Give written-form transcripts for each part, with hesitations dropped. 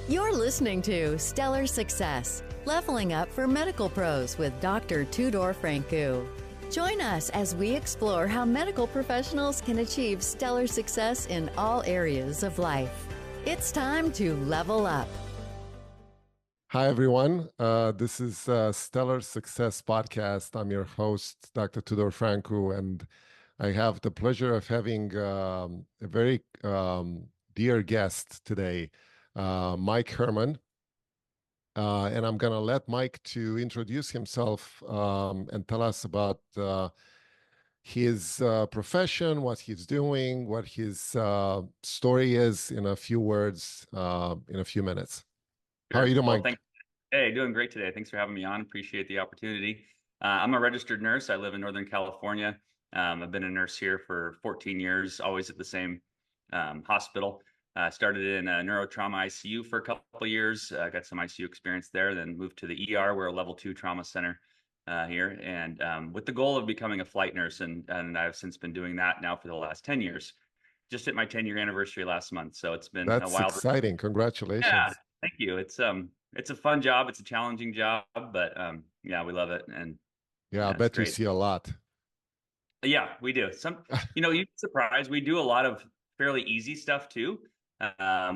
You're listening to Stellar Success, Leveling Up for Medical Pros with Dr. Tudor Francu. Join us as we explore how medical professionals can achieve stellar success in all areas of life. It's time to level up. Hi, everyone. This is Stellar Success Podcast. I'm your host, Dr. Tudor Francu, and I have the pleasure of having a very dear guest today, Mike Herman. And I'm going to let Mike to introduce himself and tell us about his profession, what he's doing, what his story is in a few words, in a few minutes. How are Sure. you doing, Well, Mike? Hey, doing great today. Thanks for having me on. Appreciate the opportunity. I'm a registered nurse. I live in Northern California. I've been a nurse here for 14 years, always at the same hospital. Started in a neurotrauma ICU for a couple of years. Got some ICU experience there, then moved to the ER. We're a level 2 trauma center here, and with the goal of becoming a flight nurse. And I've since been doing that now for the last 10 years. Just hit my 10-year anniversary last month, so it's been a That's while. exciting. Yeah, Congratulations. thank you. It's a fun job. It's a challenging job, but yeah, we love it, and Yeah, I it's bet you great. see a lot. Yeah, we do. You'd be surprised. We do a lot of fairly easy stuff too,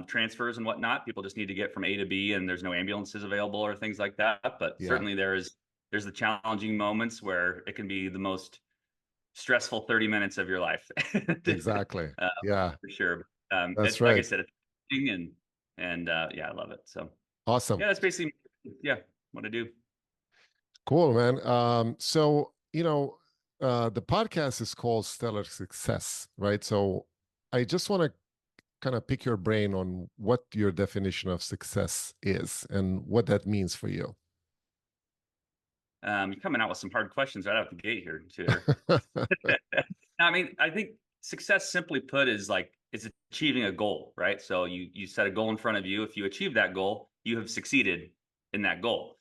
transfers and whatnot. People just need to get from A to B, and there's no ambulances available or things like that. But Yeah, certainly there's the challenging moments where it can be the most stressful 30 minutes of your life. exactly. Yeah, For sure. that's Like I right. said, it's interesting, and yeah, I love it. So Awesome. yeah, that's basically what I do. Cool, man. The podcast is called Stellar Success, right? So I just want to kind of pick your brain on what your definition of success is and what that means for you. You're coming out with some hard questions right out the gate here, Tudor. I mean, I think success, simply put, is achieving a goal, right? So you set a goal in front of you. If you achieve that goal, you have succeeded in that goal.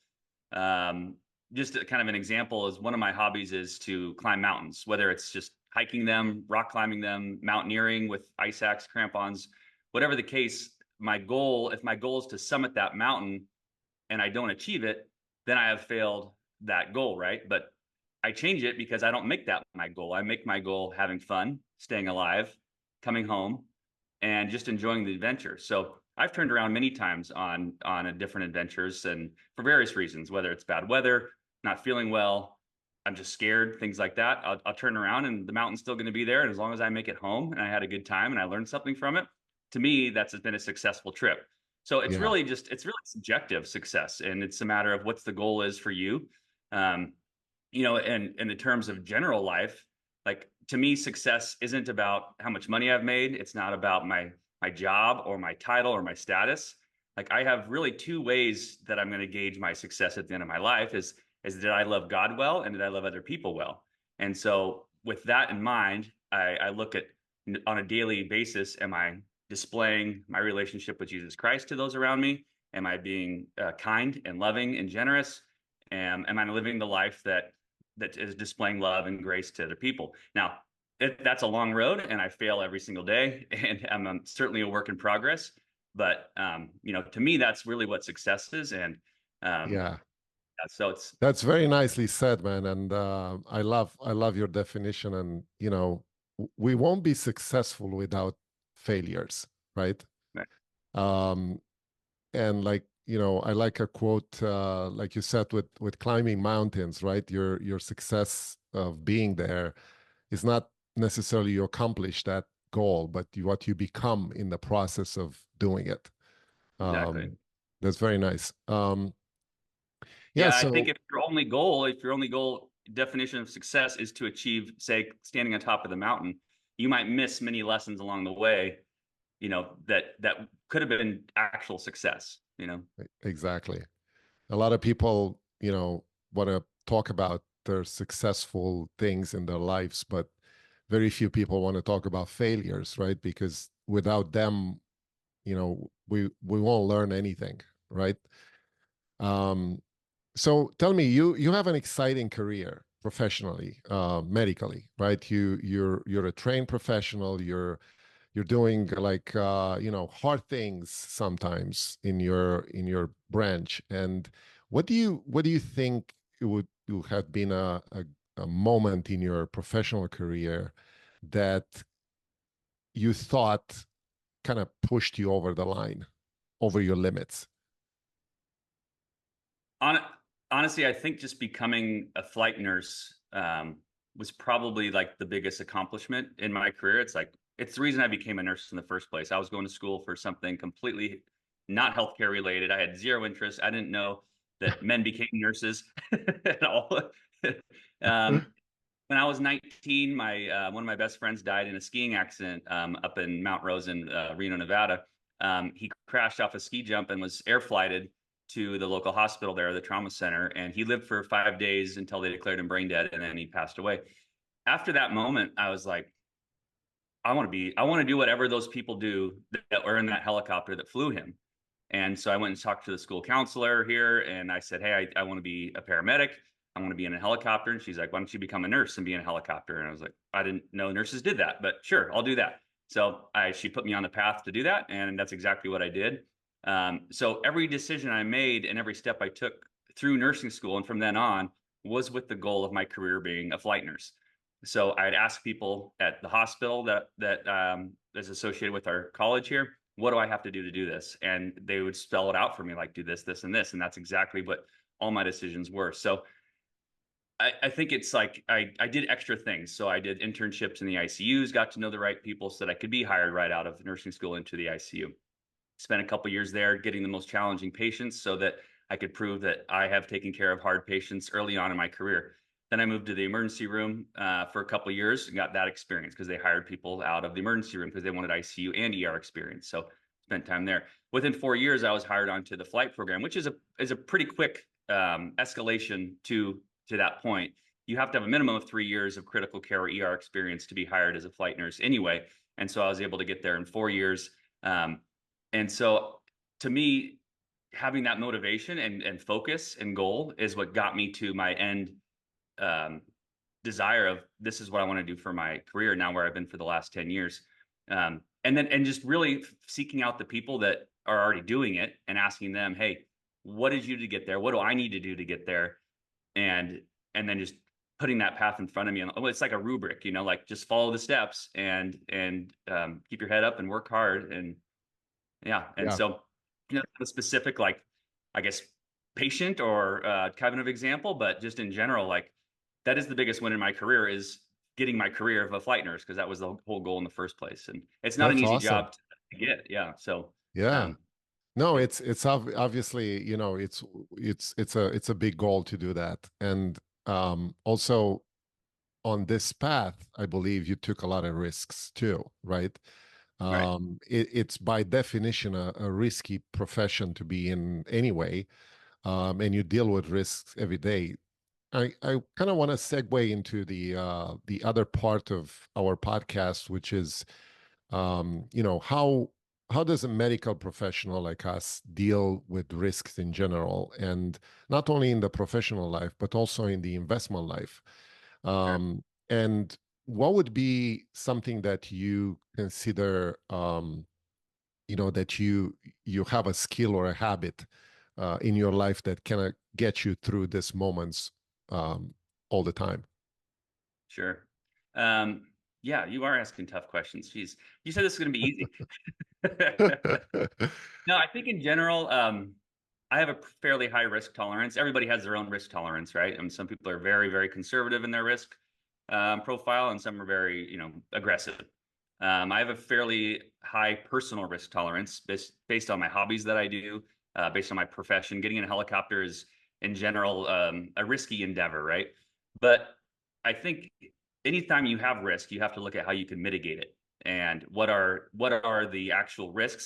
Just kind of an example is one of my hobbies is to climb mountains, whether it's just hiking them, rock climbing them, mountaineering with ice axe, crampons, whatever the case. If my goal is to summit that mountain and I don't achieve it, then I have failed that goal, right? But I change it because I don't make that my goal. I make my goal having fun, staying alive, coming home, and just enjoying the adventure. So I've turned around many times on different adventures, and for various reasons, whether it's bad weather, not feeling well, I'm just scared, things like that. I'll turn around and the mountain's still going to be there. And as long as I make it home and I had a good time and I learned something from it, to me, that's been a successful trip. So it's Yeah, really subjective success. And it's a matter of what's the goal is for you. And in the terms of general life, like to me, success isn't about how much money I've made. It's not about my job or my title or my status. Like I have really two ways that I'm going to gauge my success at the end of my life is did I love God well and did I love other people well? And so with that in mind, I look at on a daily basis, am I displaying my relationship with Jesus Christ to those around me? Am I being kind and loving and generous? Am I living the life that is displaying love and grace to other people? Now, that's a long road, and I fail every single day, and I'm certainly a work in progress. But to me, that's really what success is, and yeah. so That's very nicely said, man. And I love your definition. And we won't be successful without failures, right? Um, and I like a quote, like you said, with climbing mountains, right? Your success of being there is not necessarily you accomplish that goal, but what you become in the process of doing it. exactly. That's very nice. Yeah, Yeah, I think so if your only goal definition of success is to achieve, say, standing on top of the mountain, you might miss many lessons along the way, that could have been actual success, exactly. A lot of people, want to talk about their successful things in their lives, but very few people want to talk about failures, right? Because without them, we won't learn anything, right? Um, so tell me, you have an exciting career professionally, medically, right? You're a trained professional. you're doing like hard things sometimes in your branch. And what do you think it would have been a moment in your professional career that you thought kind of pushed you over the line, over your limits? Honestly, I think just becoming a flight nurse was probably like the biggest accomplishment in my career. It's the reason I became a nurse in the first place. I was going to school for something completely not healthcare related. I had zero interest. I didn't know that men became nurses at all. When I was 19, my one of my best friends died in a skiing accident up in Mount Rose in Reno, Nevada. He crashed off a ski jump and was air flighted to the local hospital there, the trauma center, and he lived for 5 days until they declared him brain dead, and then he passed away. After that moment, I was like, I want to do whatever those people do that were in that helicopter that flew him. And so I went and talked to the school counselor here, and I said, hey, I want to be a paramedic. I want to be in a helicopter. And she's like, why don't you become a nurse and be in a helicopter? And I was like, I didn't know nurses did that, but sure, I'll do that. So she put me on the path to do that, and that's exactly what I did. So every decision I made and every step I took through nursing school and from then on was with the goal of my career being a flight nurse. So I'd ask people at the hospital that is associated with our college here, what do I have to do this? And they would spell it out for me, like do this, this, and this. And that's exactly what all my decisions were. So I think it's like I did extra things. So I did internships in the ICUs, got to know the right people so that I could be hired right out of nursing school into the ICU. Spent a couple years there getting the most challenging patients so that I could prove that I have taken care of hard patients early on in my career. Then I moved to the emergency room for a couple of years and got that experience because they hired people out of the emergency room because they wanted ICU and ER experience. So spent time there. Within 4 years, I was hired onto the flight program, which is a pretty quick escalation to that point. You have to have a minimum of 3 years of critical care or ER experience to be hired as a flight nurse anyway. And so I was able to get there in 4 years. And so to me, having that motivation and focus and goal is what got me to my end desire of this is what I want to do for my career now, where I've been for the last 10 years. And just really seeking out the people that are already doing it and asking them, hey, what did you do to get there? What do I need to do to get there? And then just putting that path in front of me. And it's like a rubric, like just follow the steps and keep your head up and work hard. And so, a specific, like, I guess, patient or kind of example, but just in general, like that is the biggest win in my career is getting my career of a flight nurse, because that was the whole goal in the first place. And it's not an easy job to get. Yeah. So, no, it's obviously, it's a big goal to do that. And also on this path, I believe you took a lot of risks too, right? Right. It's by definition a risky profession to be in anyway, and you deal with risks every day. I kind of want to segue into the other part of our podcast, which is how does a medical professional like us deal with risks in general, and not only in the professional life but also in the investment life. Sure. And what would be something that you consider, that you have a skill or a habit in your life that can get you through these moments all the time? Sure. Yeah, you are asking tough questions. Jeez, you said this is going to be easy. No, I think in general, I have a fairly high risk tolerance. Everybody has their own risk tolerance, right? And some people are very, very conservative in their risk profile, and some are very, aggressive. I have a fairly high personal risk tolerance based on my hobbies that I do, based on my profession. Getting in a helicopter is, in general, a risky endeavor, right? But I think anytime you have risk, you have to look at how you can mitigate it, and what are the actual risk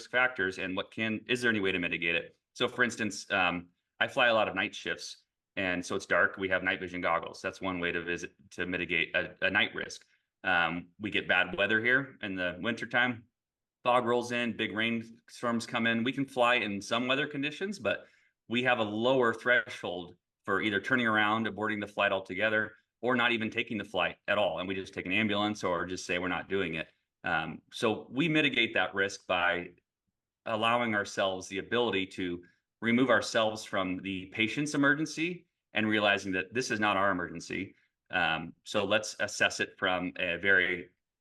factors, and is there any way to mitigate it? So, for instance, I fly a lot of night shifts, and so it's dark. We have night vision goggles. That's one way to mitigate a night risk. We get bad weather here in the wintertime. Fog rolls in, big rainstorms come in. We can fly in some weather conditions, but we have a lower threshold for either turning around, aborting the flight altogether, or not even taking the flight at all. And we just take an ambulance or just say we're not doing it. So we mitigate that risk by allowing ourselves the ability to remove ourselves from the patient's emergency and realizing that this is not our emergency. So let's assess it from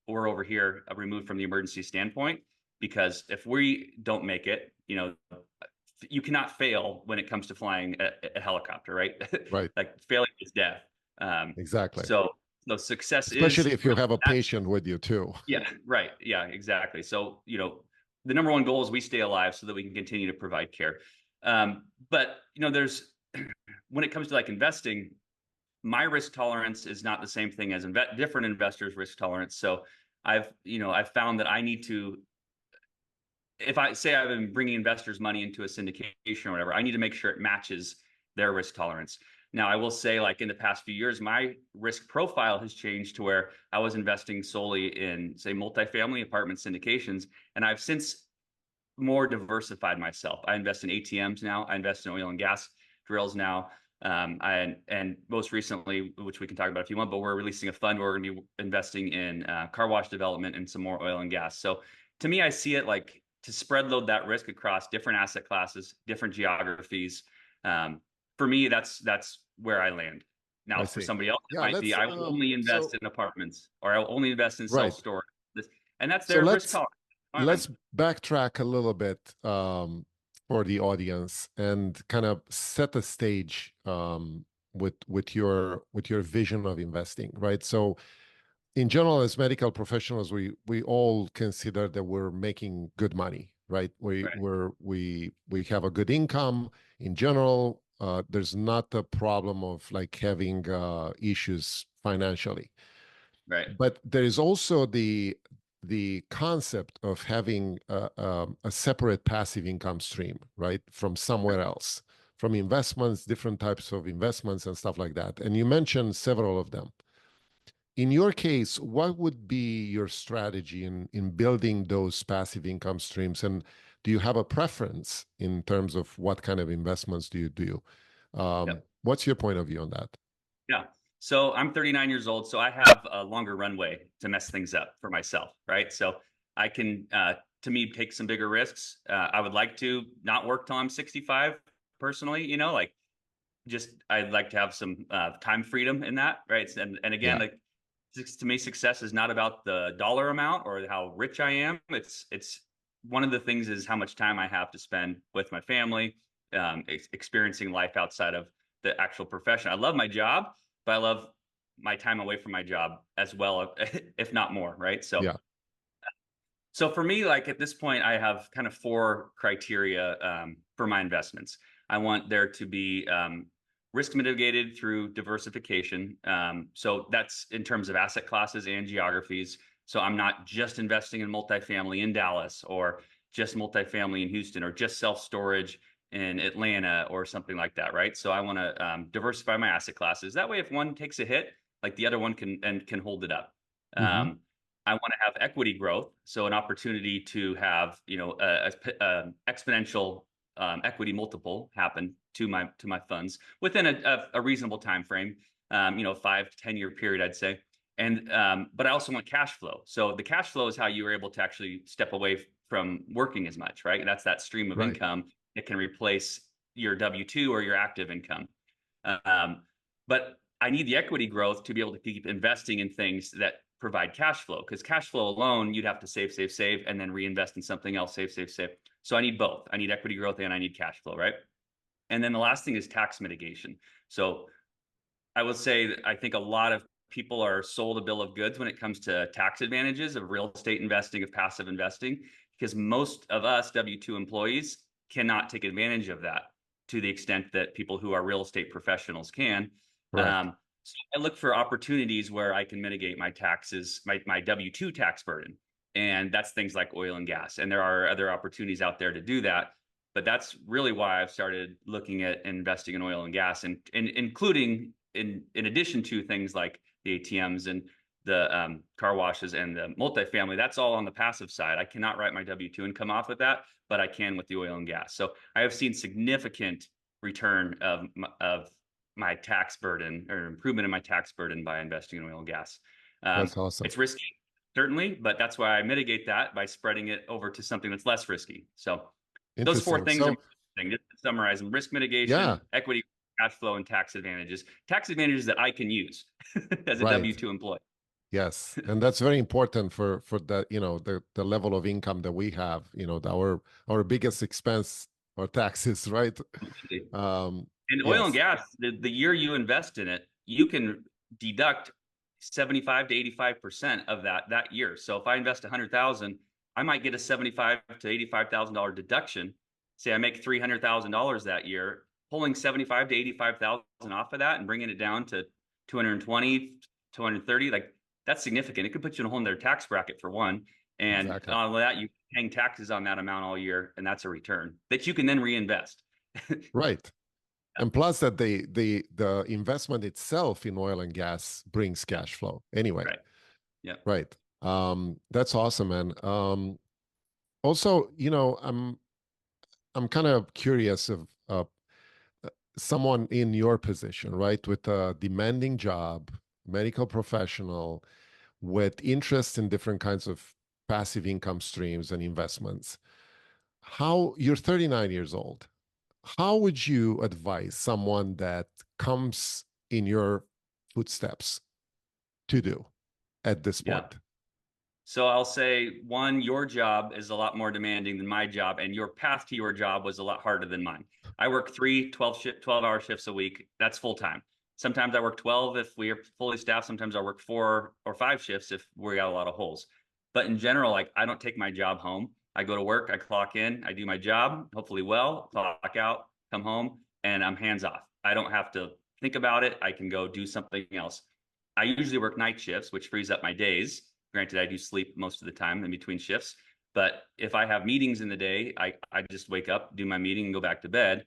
we're over here removed from the emergency standpoint, because if we don't make it, you cannot fail when it comes to flying a helicopter, right? Right. Like failure is death. Exactly. So success especially is, if you have a patient with you too. Yeah, right. Yeah, exactly. So, the number one goal is we stay alive so that we can continue to provide care. But, there's, when it comes to like investing, my risk tolerance is not the same thing as different investors' risk tolerance. So I've found that I need to, if I say I've been bringing investors' money into a syndication or whatever, I need to make sure it matches their risk tolerance. Now, I will say, like in the past few years, my risk profile has changed to where I was investing solely in, say, multifamily apartment syndications, and I've since more diversified myself. I invest in ATMs now. I invest in oil and gas drills now. And most recently, which we can talk about if you want, but we're releasing a fund where we're going to be investing in car wash development and some more oil and gas. So to me, I see it like to spread load that risk across different asset classes, different geographies. For me, that's where I land. Now, for somebody else, it might be I will only invest in apartments, or I'll only invest in self-storage. And that's their risk tolerance. Let's backtrack a little bit for the audience and kind of set the stage with your vision of investing, right? So in general, as medical professionals, we all consider that we're making good money, right? We have a good income in general. There's not the problem of like having issues financially, right? But there is also the concept of having a separate passive income stream, right, from somewhere else, from investments, different types of investments and stuff like that. And you mentioned several of them. In your case, what would be your strategy in building those passive income streams? And do you have a preference in terms of what kind of investments do you do? What's your point of view on that? Yeah. So I'm 39 years old, so I have a longer runway to mess things up for myself, right? So I can, to me, take some bigger risks. I would like to not work till I'm 65 personally, like I'd like to have some time freedom in that, right? And again, like to me, success is not about the dollar amount or how rich I am. It's one of the things is how much time I have to spend with my family, experiencing life outside of the actual profession. I love my job, but I love my time away from my job as well, if not more, right? So, so for me, like at this point, I have kind of 4 criteria for my investments. I want there to be risk mitigated through diversification. So that's in terms of asset classes and geographies. So I'm not just investing in multifamily in Dallas, or just multifamily in Houston, or just self-storage in Atlanta or something like that, right? So I want to diversify my asset classes. That way, if one takes a hit, like the other one can hold it up. I want to have equity growth, so an opportunity to have a exponential equity multiple happen to my funds within a reasonable time frame, 5 to 10 year period, I'd say. And but I also want cash flow. So the cash flow is how you are able to actually step away from working as much, right? And that's that stream of income. It can replace your W-2 or your active income. But I need the equity growth to be able to keep investing in things that provide cash flow, because cash flow alone, you'd have to save, and then reinvest in something else, save. So I need both. I need equity growth and I need cash flow, right? And then the last thing is tax mitigation. So I would say that I think a lot of people are sold a bill of goods when it comes to tax advantages of real estate investing, of passive investing, because most of us W-2 employees cannot take advantage of that to the extent that people who are real estate professionals can. So I look for opportunities where I can mitigate my taxes, my W-2 tax burden. And that's things like oil and gas. And there are other opportunities out there to do that. But that's really why I've started looking at investing in oil and gas, and including in addition to things like the ATMs and the car washes and the multifamily. That's all on the passive side. I cannot write my W-2 and come off with that, but I can with the oil and gas. So I have seen significant return of my tax burden, or improvement in my tax burden, by investing in oil and gas. That's awesome. It's risky. certainly, but that's why I mitigate that by spreading it over to something that's less risky. So those four Interesting. things are So, interesting. Just to summarize them: risk yeah, mitigation, equity, cash flow, and tax advantages. Tax advantages that I can use as a right. W-2 employee. Yes, and that's very important for the, the level of income that we have. Our biggest expense are taxes, right? In oil and Yes, gas, the year you invest in it, you can deduct 75 to 85% of that year. So if I invest 100,000, I might get a 75 to $85,000 deduction. Say I make $300,000 that year, pulling 75 to 85,000 off of that and bringing it down to 220, 230, like that's significant. It could put you in a whole other tax bracket for one. And exactly. on that, you paying taxes on that amount all year, and that's a return that you can then reinvest. Right. And plus that the investment itself in oil and gas brings cash flow anyway. Right. Yeah. Right. That's awesome, man. Also, I'm kind of curious of someone in your position, right, with a demanding job, medical professional, with interest in different kinds of passive income streams and investments. How you're 39 years old. How would you advise someone that comes in your footsteps to do at this Yeah. point? So I'll say one, your job is a lot more demanding than my job, and your path to your job was a lot harder than mine. I work 12-hour shifts a week. That's full time. Sometimes I work 12 if we are fully staffed. Sometimes I work 4 or 5 shifts if we got a lot of holes. But in general, like I don't take my job home. I go to work, I clock in, I do my job, hopefully well, clock out, come home, and I'm hands off. I don't have to think about it. I can go do something else. I usually work night shifts, which frees up my days. Granted, I do sleep most of the time in between shifts. But if I have meetings in the day, I just wake up, do my meeting, and go back to bed.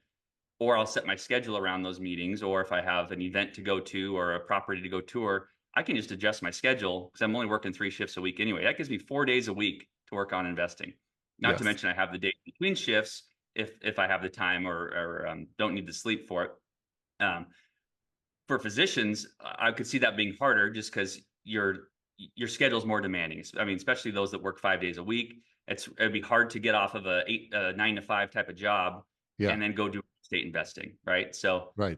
Or I'll set my schedule around those meetings. Or if I have an event to go to or a property to go tour, I can just adjust my schedule because I'm only working 3 shifts a week anyway. That gives me 4 days a week to work on investing. Not to Yes. mention I have the days between shifts if I have the time or don't need to sleep for it. For physicians, I could see that being harder just because your schedule is more demanding. I mean, especially those that work 5 days a week. It'd be hard to get off of a 9 to 5 type of job Yeah. and then go do estate investing, right? So Right.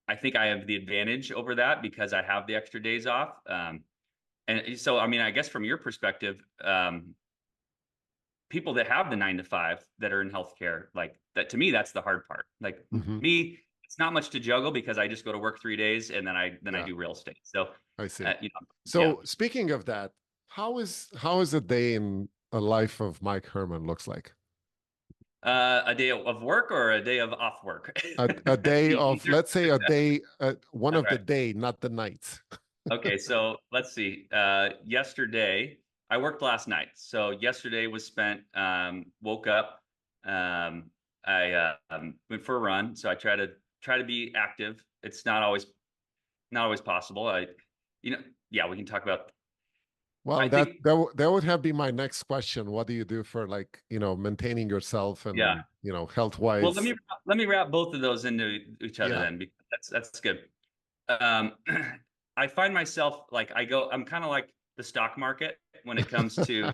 I think I have the advantage over that because I have the extra days off. And so, I mean, I guess from your perspective, people that have the 9 to 5 that are in healthcare, like that, to me, that's the hard part. Like me, it's not much to juggle because I just go to work 3 days and then I do real estate. So I see. So yeah. Speaking of that, how is a day in a life of Mike Herman looks like? A day of work or a day of off work? A day of, let's say a day, one of the right. day, not the nights. Okay, so let's see. Yesterday, I worked last night. So yesterday was spent, woke up, I went for a run. So I try to be active. It's not always possible. Yeah, we can talk about. Well, I that think that would have been my next question. What do you do for, like, maintaining yourself and yeah. health Well, wise? let me wrap both of those into each other Yeah. then, because that's good. I find myself like I'm kind of like the stock market when it comes to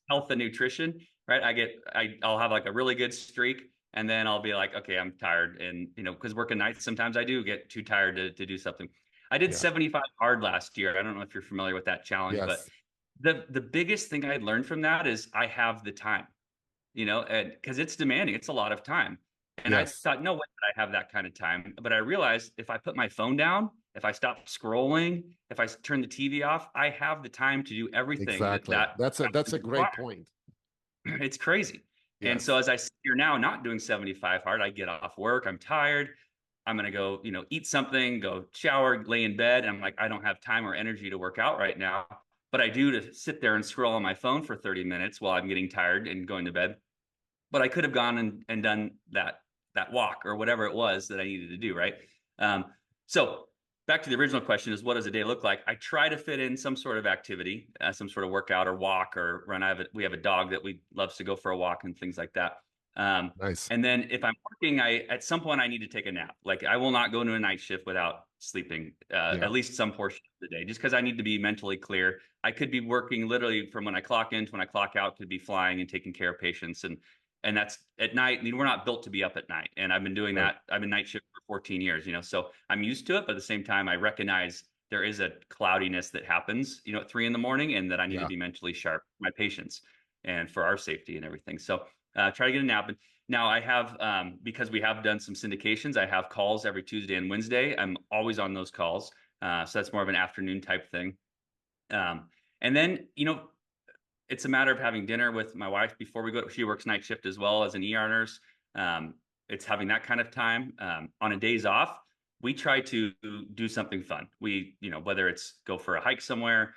health and nutrition, right? I'll have like a really good streak and then I'll be like, okay, I'm tired. And, because working nights, sometimes I do get too tired to do something. I did 75 hard last year. I don't know if you're familiar with that challenge, but Yes. the biggest thing I learned from that is I have the time, and because it's demanding, it's a lot of time. And I Yes. thought, no way did I have that kind of time. But I realized if I put my phone down, if I stop scrolling, if I turn the TV off, I have the time to do everything Exactly. That's a great point. It's crazy. Yes. And so as I sit here now, not doing 75 hard, I get off work, I'm tired. I'm going to go, eat something, go shower, lay in bed. And I'm like, I don't have time or energy to work out right now. But I do to sit there and scroll on my phone for 30 minutes while I'm getting tired and going to bed. But I could have gone and done that walk or whatever it was that I needed to do, right? So back to the original question is, what does a day look like? I try to fit in some sort of activity, some sort of workout or walk or run. We have a dog that loves to go for a walk and things like that. Nice. And then if I'm working, at some point I need to take a nap. Like I will not go into a night shift without sleeping Yeah. at least some portion of the day, just because I need to be mentally clear. I could be working literally from when I clock in to when I clock out, could be flying and taking care of patients. And that's at night. I mean, we're not built to be up at night. And I've been doing Right. that. I've been night shift for 14 years, so I'm used to it. But at the same time, I recognize there is a cloudiness that happens, at 3 a.m, and that I need to Yeah. be mentally sharp for my patients and for our safety and everything. So try to get a nap. And now I have, because we have done some syndications, I have calls every Tuesday and Wednesday. I'm always on those calls. So that's more of an afternoon type thing. And then, it's a matter of having dinner with my wife before we go. She works night shift as well as an ER nurse. It's having that kind of time. On a days off, we try to do something fun. We, whether it's go for a hike somewhere,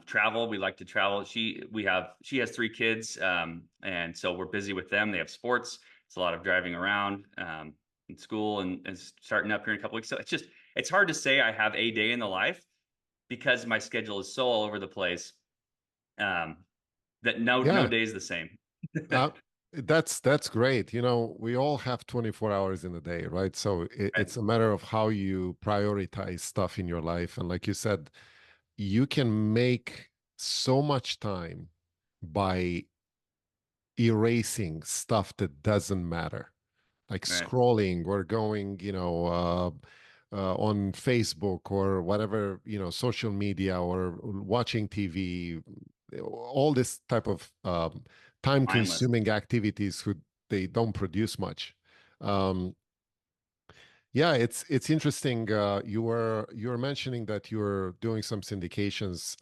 travel. We like to travel. She has 3 kids, and so we're busy with them. They have sports. It's a lot of driving around in school and starting up here in a couple weeks. So it's hard to say I have a day in the life because my schedule is so all over the place. That no Yeah. day is the same. That's great. We all have 24 hours in a day, right? So it's a matter of how you prioritize stuff in your life. And like you said, you can make so much time by erasing stuff that doesn't matter, like Right. scrolling or going, on Facebook or whatever, social media or watching TV, all this type of Mindless. time-consuming activities they don't produce much. Um, yeah, it's interesting. You were mentioning that you're doing some syndications.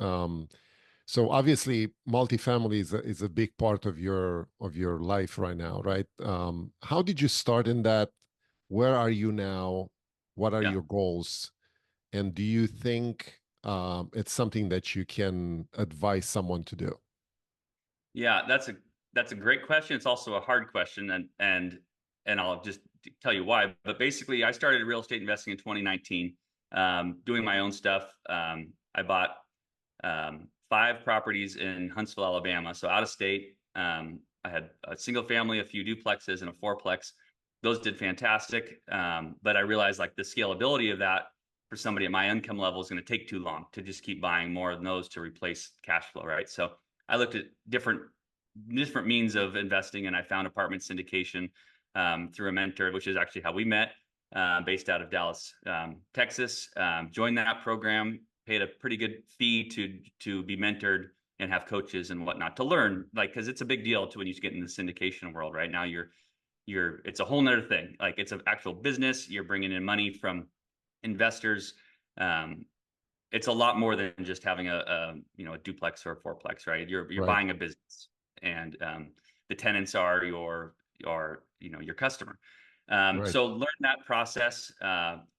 So obviously, multifamily is a big part of your life right now, right? How did you start in that? Where are you now? What are Yeah. your goals? And do you think it's something that you can advise someone to do? Yeah, that's a great question. It's also a hard question, and I'll just tell you why. But basically, I started real estate investing in 2019, doing my own stuff. I bought 5 properties in Huntsville, Alabama, so out of state. I had a single family, a few duplexes, and a fourplex. Those did fantastic, but I realized like the scalability of that for somebody at my income level is going to take too long to just keep buying more of those to replace cash flow, right? So I looked at different means of investing, and I found apartment syndication through a mentor, which is actually how we met, based out of Dallas, Texas. Joined that program, paid a pretty good fee to be mentored and have coaches and whatnot to learn, like, because it's a big deal to when you get in the syndication world. Right now, it's a whole nother thing. Like it's an actual business. You're bringing in money from investors. It's a lot more than just having a duplex or a fourplex, right? You're Right, buying a business, and the tenants are your customer. right. So learned that process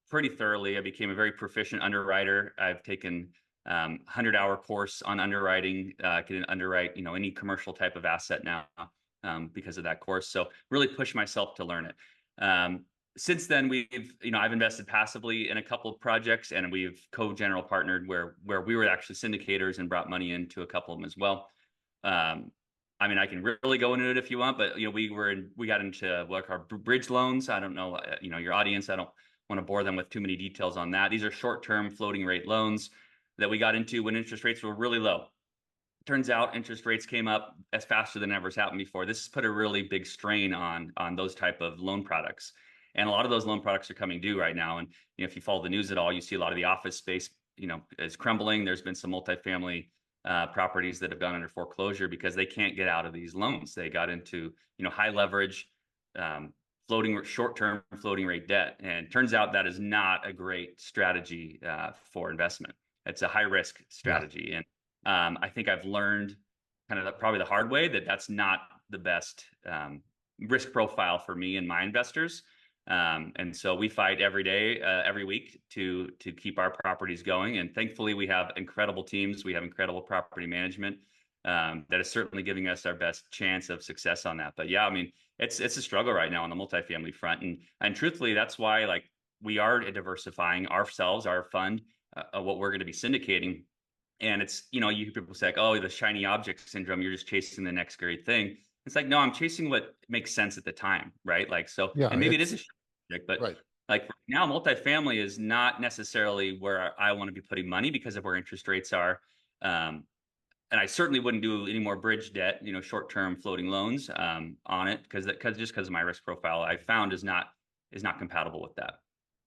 pretty thoroughly. I became a very proficient underwriter. I've taken 100-hour course on underwriting. Can underwrite any commercial type of asset now because of that course. So really push myself to learn it. Since then, I've invested passively in a couple of projects, and we've co-general partnered where we were actually syndicators and brought money into a couple of them as well. I mean, I can really go into it if you want, but we got into like our bridge loans. I don't know, your audience. I don't want to bore them with too many details on that. These are short-term floating rate loans that we got into when interest rates were really low. Turns out interest rates came up as faster than ever has happened before. This has put a really big strain on those type of loan products. And a lot of those loan products are coming due right now. And if you follow the news at all, you see a lot of the office space, is crumbling. There's been some multifamily properties that have gone under foreclosure because they can't get out of these loans. They got into high leverage, short-term floating rate debt. And turns out that is not a great strategy for investment. It's a high risk Yeah, strategy. And I think I've learned kind of probably the hard way that that's not the best risk profile for me and my investors. And so we fight every day, every week to keep our properties going. And thankfully, we have incredible teams. We have incredible property management that is certainly giving us our best chance of success on that. But yeah, I mean, it's a struggle right now on the multifamily front. And truthfully, that's why like we are diversifying ourselves, our fund, what we're going to be syndicating. And it's, you hear people say, like, oh, the shiny object syndrome, you're just chasing the next great thing. It's like, no, I'm chasing what makes sense at the time, right? Like, so, Yeah, and maybe it is a project, but right. like right now, multifamily is not necessarily where I want to be putting money because of where interest rates are. And I certainly wouldn't do any more bridge debt, short-term floating loans on it because of my risk profile, I found is not compatible with that.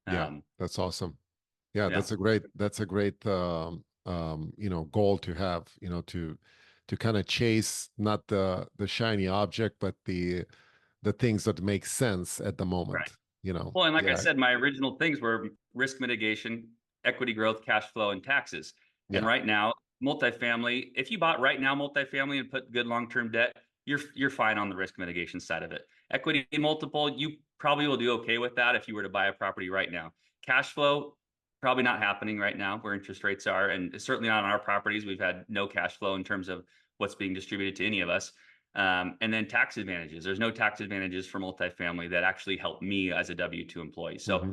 Yeah, that's awesome. Yeah, Yeah. that's a great goal to have, to kind of chase not the shiny object, but the things that make sense at the Right. moment. Well, and like I Yeah, said, my original things were risk mitigation, equity growth, cash flow, and taxes. And yeah, right now, multifamily, if you bought right now multifamily and put good long-term debt, you're fine on the risk mitigation side of it. Equity multiple, you probably will do okay with that if you were to buy a property right now. Cash flow, probably not happening right now where interest rates are, and certainly not on our properties. We've had no cash flow in terms of what's being distributed to any of us. And then tax advantages. There's no tax advantages for multifamily that actually help me as a W-2 employee. So hmm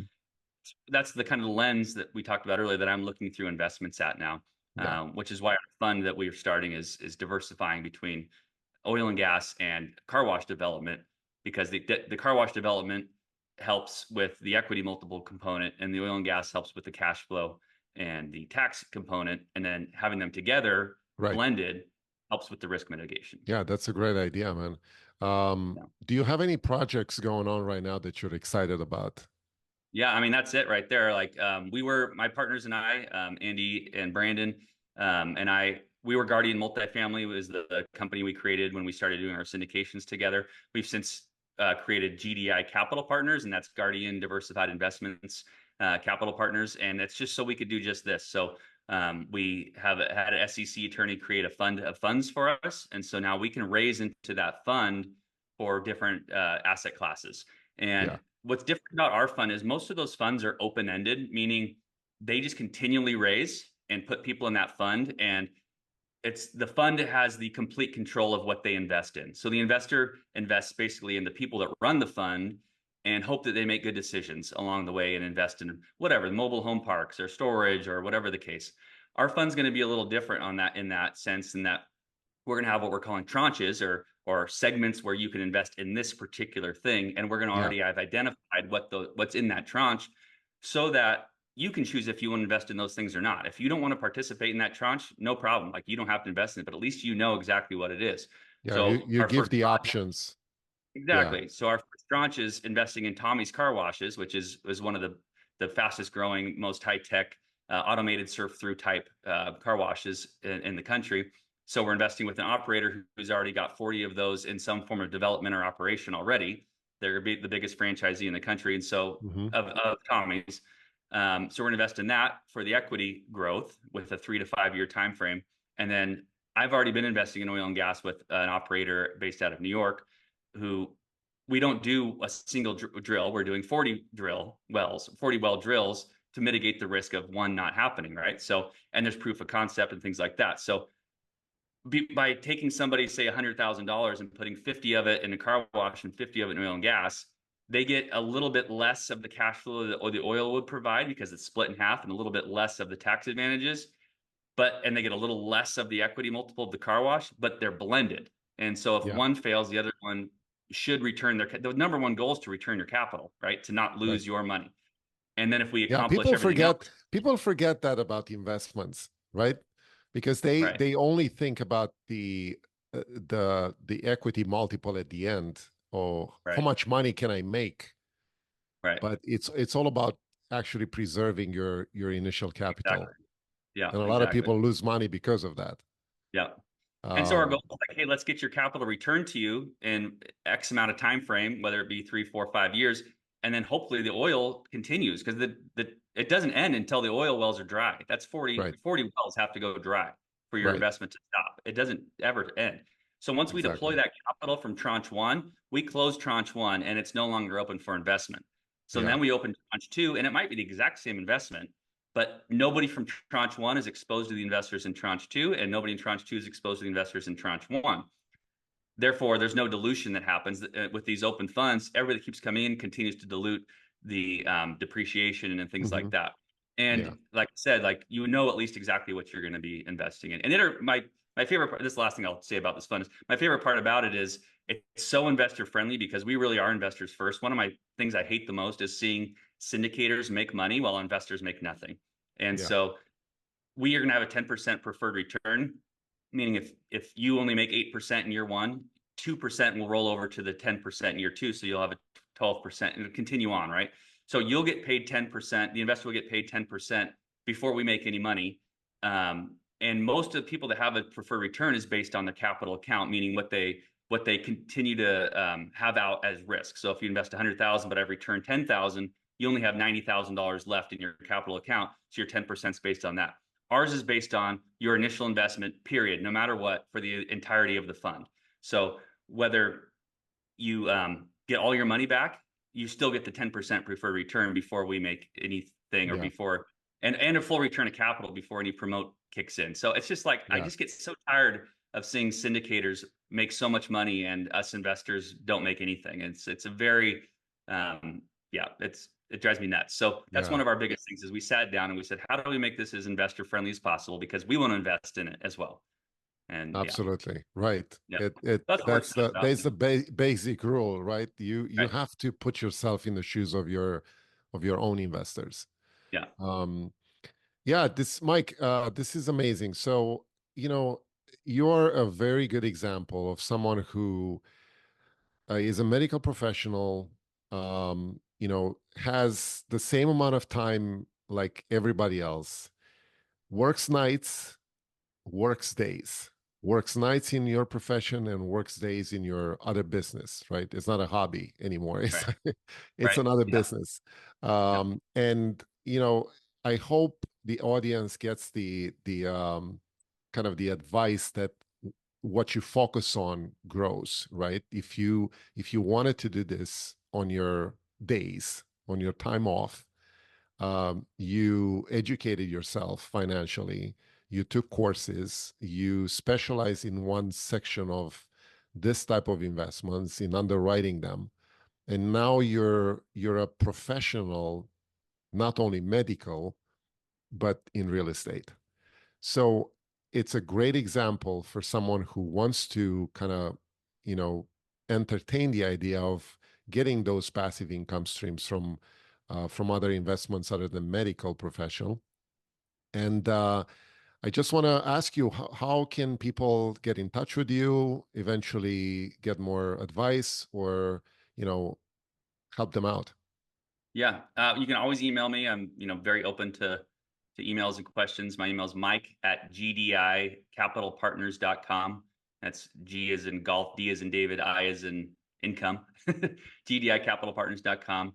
that's the kind of lens that we talked about earlier that I'm looking through investments at now, yeah, which is why our fund that we're starting is diversifying between oil and gas and car wash development, because the car wash development helps with the equity multiple component, and the oil and gas helps with the cash flow and the tax component, and then having them together right. blended helps with the risk mitigation. Yeah, that's a great idea, man. Yeah. Do you have any projects going on right now that you're excited about? Yeah, I mean, that's it right there. Like my partners and I, Andy and Brandon, we were Guardian Multifamily was the company we created when we started doing our syndications together. We've since created GDI Capital Partners, and that's Guardian Diversified Investments Capital Partners. And it's just so we could do just this. So we have had an SEC attorney create a fund of funds for us. And so now we can raise into that fund for different asset classes. Yeah, And what's different about our fund is most of those funds are open-ended, meaning they just continually raise and put people in that fund. And it's the fund has the complete control of what they invest in. So the investor invests basically in the people that run the fund and hope that they make good decisions along the way and invest in whatever, mobile home parks or storage or whatever the case. Our fund's going to be a little different on that in that sense, in that we're going to have what we're calling tranches or segments where you can invest in this particular thing, and we're going to yeah, already have identified what's in that tranche, so that you can choose if you want to invest in those things or not. If you don't want to participate in that tranche, no problem. Like, you don't have to invest in it, but at least you know exactly what it is. yeah. You So you our give first the tranche, options. Yeah, exactly. So our first tranche is investing in Tommy's Car Washes, which is one of the fastest growing, most high tech automated surf through type car washes in the country. So we're investing with an operator who's already got 40 of those in some form of development or operation already. They're the biggest franchisee in the country, and so hmm of Tommy's. So we're going to invest in that for the equity growth with a 3 to 5 year time frame. And then I've already been investing in oil and gas with an operator based out of New York, who we don't do a single drill. We're doing 40 well drills to mitigate the risk of one not happening, right? So, and there's proof of concept and things like that. So by taking somebody, say $100,000 and putting 50 of it in a car wash and 50 of it in oil and gas, they get a little bit less of the cash flow that the oil would provide because it's split in half, and a little bit less of the tax advantages, and they get a little less of the equity multiple of the car wash, but they're blended. And so if yeah, one fails, the other one should return the number one goal is to return your capital, right? To not right. lose your money. And then if we Yeah, accomplish everything else, people forget that about the investments, right? Because they right, they only think about the equity multiple at the end, or how right, much money can I make? right, But it's all about actually preserving your initial exactly. capital. Yeah, And a lot of exactly. people lose money because of that. Yeah. And so our goal is like, hey, let's get your capital returned to you in X amount of time frame, whether it be 3, 4, 5 years, and then hopefully the oil continues, because it doesn't end until the oil wells are dry. That's 40 Right, wells have to go dry for your right, investment to stop. It doesn't ever end. So once we deploy exactly. that capital from tranche one, we close tranche one and it's no longer open for investment. So Yeah, then we open tranche two, and it might be the exact same investment, but nobody from tranche one is exposed to the investors in tranche two, and nobody in tranche two is exposed to the investors in tranche one. Therefore, there's no dilution that happens with these open funds. Everybody that keeps coming in continues to dilute the depreciation and things hmm like that. yeah, And like I said, like, at least exactly what you're going to be investing in. And my my favorite part, this is the last thing I'll say about this fund is my favorite part about it is it's so investor friendly because we really are investors first. One of my things I hate the most is seeing syndicators make money while investors make nothing. And so we are going to have a 10% preferred return, meaning if you only make 8% in year one, 2% will roll over to the 10% in year two. So you'll have a 12% and it'll continue on, right? So you'll get paid 10%. The investor will get paid 10% before we make any money. And most of the people that have a preferred return is based on the capital account, meaning what they continue to have out as risk. So if you invest 100,000, but I've returned 10,000, you only have $90,000 left in your capital account. So your 10% is based on that. Ours is based on your initial investment, period, no matter what, for the entirety of the fund. So whether you get all your money back, you still get the 10% preferred return before we make anything or before, and a full return of capital before any promote kicks in. So it's just like, I just get so tired of seeing syndicators make so much money and us investors don't make anything. It's a very, it drives me nuts. So that's one of our biggest things is we sat down and we said, how do we make this as investor friendly as possible? Because we want to invest in it as well. And absolutely right. Yeah. That's the basic rule, right? You have to put yourself in the shoes of your own investors. This Mike, this is amazing. So you're a very good example of someone who is a medical professional, has the same amount of time like everybody else, works nights, works days, works nights in your profession and works days in your other business, right? It's not a hobby anymore. It's another business. And, I hope the audience gets the kind of the advice that what you focus on grows, right? If you wanted to do this on your days, on your time off, you educated yourself financially, you took courses, you specialize in one section of this type of investments in underwriting them, and now you're a professional, not only medical, but in real estate. So it's a great example for someone who wants to kind of, entertain the idea of getting those passive income streams from other investments other than medical professional. And I just want to ask you, how can people get in touch with you, eventually get more advice, or, help them out? Yeah, you can always email me. I'm, very open to emails and questions. My email is mike@gdicapitalpartners.com. That's G as in golf, D as in David, I as in income, gdicapitalpartners.com.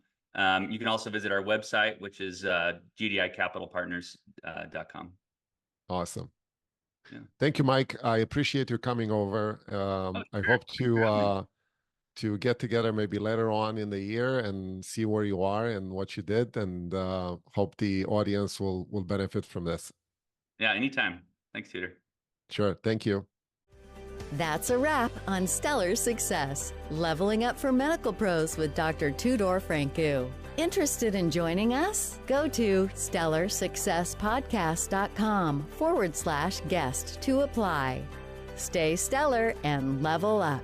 You can also visit our website, which is gdicapitalpartners.com. Awesome. Yeah. Thank you, Mike. I appreciate you coming over. I hope to get together maybe later on in the year and see where you are and what you did, and hope the audience will benefit from this. Yeah, anytime. Thanks, Tudor. Sure. Thank you. That's a wrap on Stellar Success, Leveling Up for Medical Pros with Dr. Tudor Francu. Interested in joining us? Go to stellarsuccesspodcast.com/guest to apply. Stay stellar and level up.